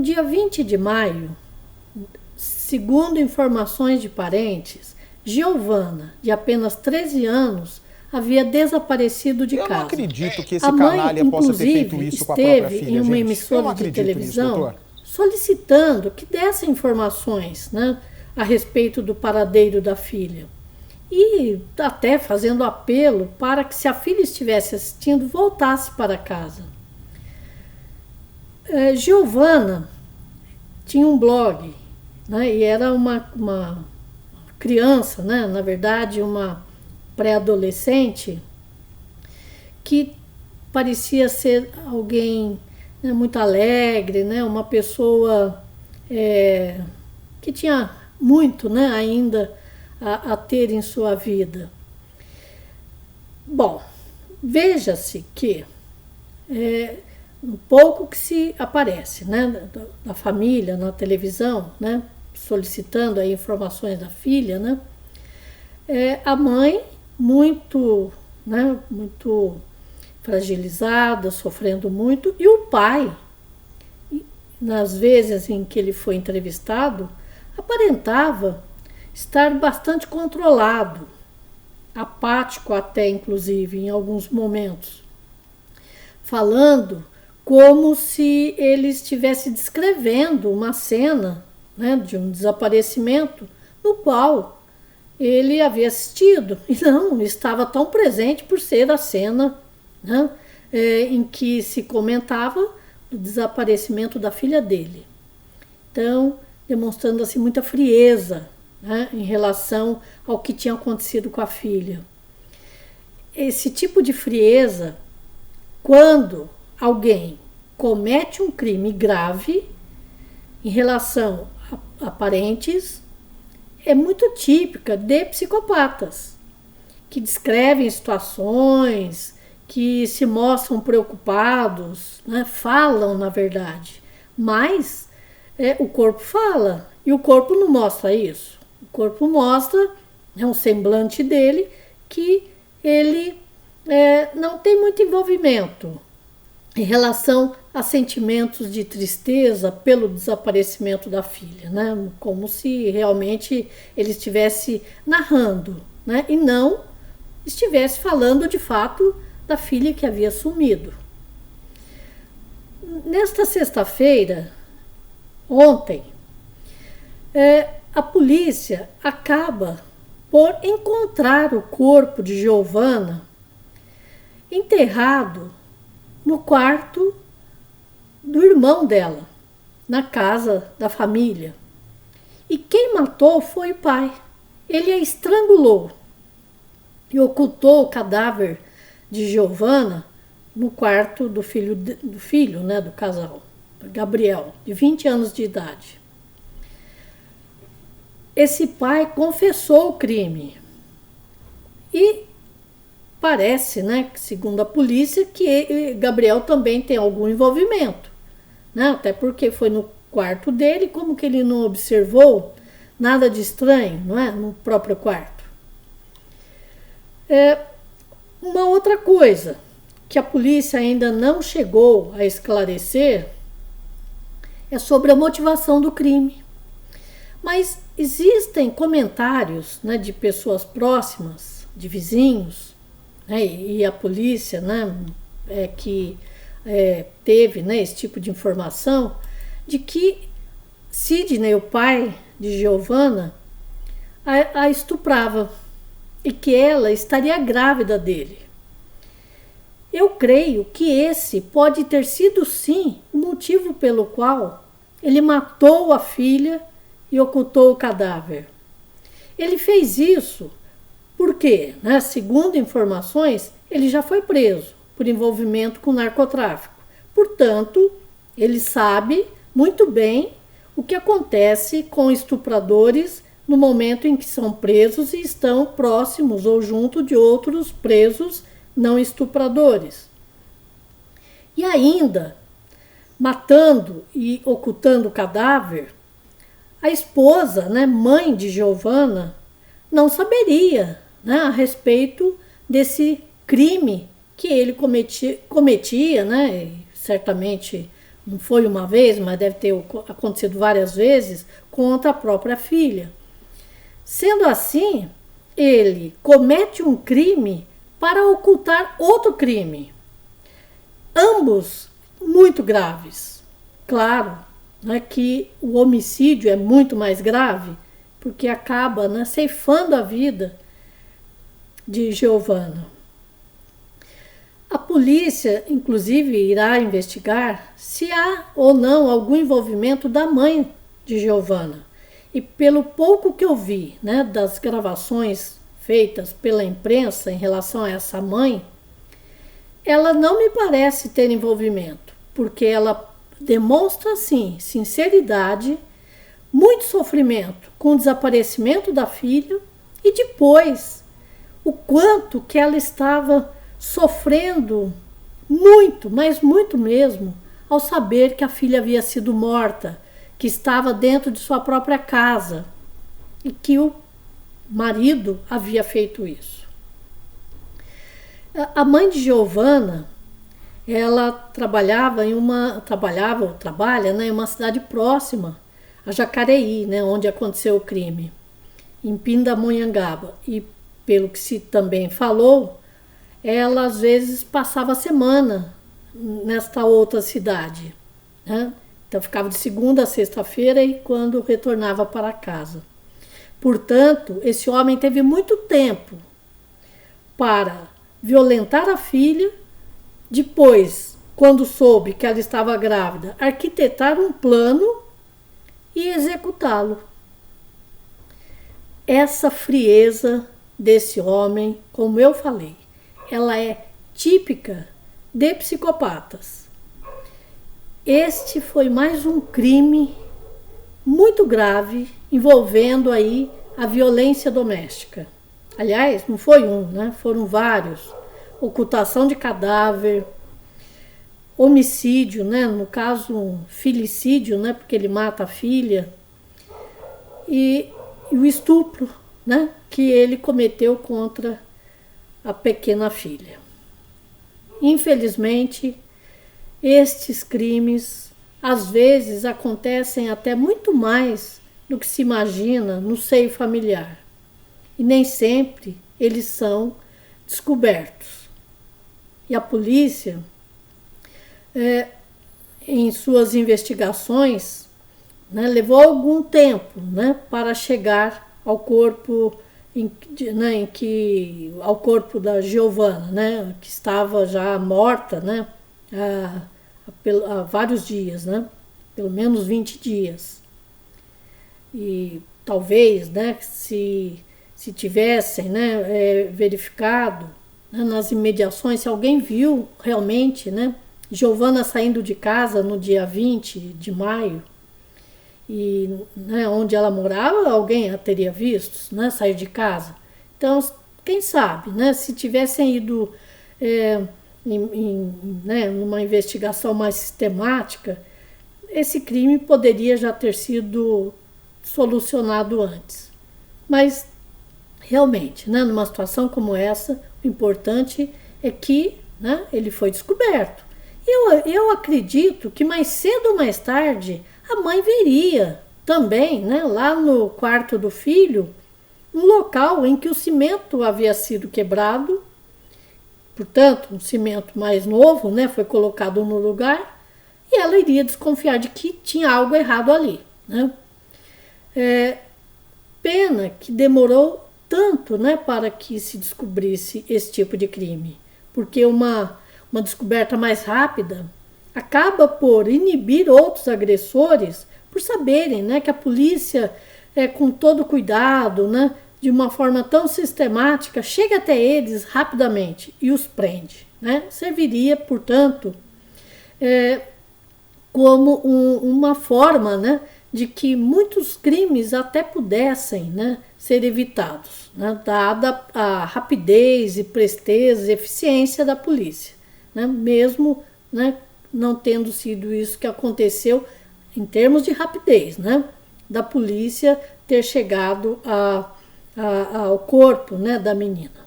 dia 20 de maio, segundo informações de parentes, Giovana, de apenas 13 anos, havia desaparecido de casa. Eu não acredito que esse A mãe, canalha possa ter feito isso com a própria esteve filha, em uma gente. emissora de televisão solicitando que desse informações, né, a respeito do paradeiro da filha. E até fazendo apelo para que, se a filha estivesse assistindo, voltasse para casa. Giovana tinha um blog, né, e era uma criança, né, na verdade uma pré-adolescente, que parecia ser alguém, né, muito alegre, né, uma pessoa que tinha muito, né, ainda a ter em sua vida. Bom, veja-se que um pouco que se aparece, né, da família na televisão, né, solicitando aí informações da filha, né, a mãe muito, né, muito fragilizada, sofrendo muito, e o pai, nas vezes em que ele foi entrevistado, aparentava estar bastante controlado, apático até, inclusive, em alguns momentos, falando como se ele estivesse descrevendo uma cena, né, de um desaparecimento no qual ele havia assistido e não estava tão presente por ser a cena, né, em que se comentava do desaparecimento da filha dele. Então, demonstrando assim muita frieza, né, em relação ao que tinha acontecido com a filha. Esse tipo de frieza, quando alguém comete um crime grave em relação a parentes, é muito típica de psicopatas, que descrevem situações, que se mostram preocupados, né, falam na verdade, mas o corpo fala, e o corpo não mostra isso. O corpo mostra, um semblante dele, que ele não tem muito envolvimento em relação a sentimentos de tristeza pelo desaparecimento da filha, né? Como se realmente ele estivesse narrando, né? E não estivesse falando de fato da filha que havia sumido. Nesta sexta-feira, ontem, a polícia acaba por encontrar o corpo de Giovana enterrado no quarto do irmão dela, na casa da família. E quem matou foi o pai. Ele a estrangulou e ocultou o cadáver de Giovana no quarto do filho, né, do casal, Gabriel, de 20 anos de idade. Esse pai confessou o crime e parece, né, segundo a polícia, que Gabriel também tem algum envolvimento, né, até porque foi no quarto dele, como que ele não observou nada de estranho, não é, no próprio quarto. Uma outra coisa que a polícia ainda não chegou a esclarecer é sobre a motivação do crime. Mas existem comentários, né, de pessoas próximas, de vizinhos, né, e a polícia, né, que teve, né, esse tipo de informação, de que Sidney, o pai de Giovana, a estuprava e que ela estaria grávida dele. Eu creio que esse pode ter sido, sim, o motivo pelo qual ele matou a filha e ocultou o cadáver. Ele fez isso porque, né, segundo informações, ele já foi preso por envolvimento com narcotráfico. Portanto, ele sabe muito bem o que acontece com estupradores no momento em que são presos e estão próximos ou junto de outros presos não estupradores. E ainda, matando e ocultando o cadáver, a esposa, né, mãe de Giovana, não saberia, né, a respeito desse crime que ele cometia, né, e certamente não foi uma vez, mas deve ter acontecido várias vezes, contra a própria filha. Sendo assim, ele comete um crime para ocultar outro crime. Ambos muito graves. Claro, né, que o homicídio é muito mais grave, porque acaba, né, ceifando a vida de Giovanna. A polícia, inclusive, irá investigar se há ou não algum envolvimento da mãe de Giovanna. E pelo pouco que eu vi, né, das gravações feitas pela imprensa em relação a essa mãe, ela não me parece ter envolvimento, porque ela demonstra, sim, sinceridade, muito sofrimento com o desaparecimento da filha e depois o quanto que ela estava sofrendo muito, mas muito mesmo, ao saber que a filha havia sido morta, que estava dentro de sua própria casa e que o marido havia feito isso. A mãe de Giovanna, ela trabalha, né, em uma cidade próxima a Jacareí, né, onde aconteceu o crime, em Pindamonhangaba. E pelo que se também falou, ela às vezes passava a semana nesta outra cidade, né? Então ficava de segunda a sexta-feira e quando retornava para casa. Portanto, esse homem teve muito tempo para violentar a filha, depois, quando soube que ela estava grávida, arquitetar um plano e executá-lo. Essa frieza desse homem, como eu falei, ela é típica de psicopatas. Este foi mais um crime muito grave envolvendo aí a violência doméstica. Aliás, não foi um, né? Foram vários. Ocultação de cadáver, homicídio, né? No caso, um filicídio, né? Porque ele mata a filha. E o estupro, né? Que ele cometeu contra a pequena filha. Infelizmente, estes crimes às vezes acontecem até muito mais do que se imagina no seio familiar. E nem sempre eles são descobertos. E a polícia, em suas investigações, né, levou algum tempo, né, para chegar ao corpo ao corpo da Giovanna, né, que estava já morta, né, há vários dias, né, pelo menos 20 dias. E talvez, né, se tivessem, né, verificado, né, nas imediações, se alguém viu realmente, né, Giovanna saindo de casa no dia 20 de maio, e, né, onde ela morava, alguém a teria visto, né, sair de casa. Então, quem sabe, né, se tivessem ido né, numa investigação mais sistemática, esse crime poderia já ter sido solucionado antes. Mas, realmente, né, numa situação como essa, o importante é que, né, ele foi descoberto. Eu acredito que mais cedo ou mais tarde a mãe veria também, né, lá no quarto do filho, um local em que o cimento havia sido quebrado, portanto, um cimento mais novo, né, foi colocado no lugar, e ela iria desconfiar de que tinha algo errado ali, né? Pena que demorou tanto, né, para que se descobrisse esse tipo de crime, porque uma descoberta mais rápida acaba por inibir outros agressores por saberem, né, que a polícia, com todo cuidado, né, de uma forma tão sistemática, chega até eles rapidamente e os prende, né? Serviria, portanto, como uma forma, né, de que muitos crimes até pudessem, né, ser evitados, né, dada a rapidez e presteza e eficiência da polícia, né, mesmo, né, não tendo sido isso que aconteceu em termos de rapidez, né, da polícia ter chegado ao corpo, né, da menina.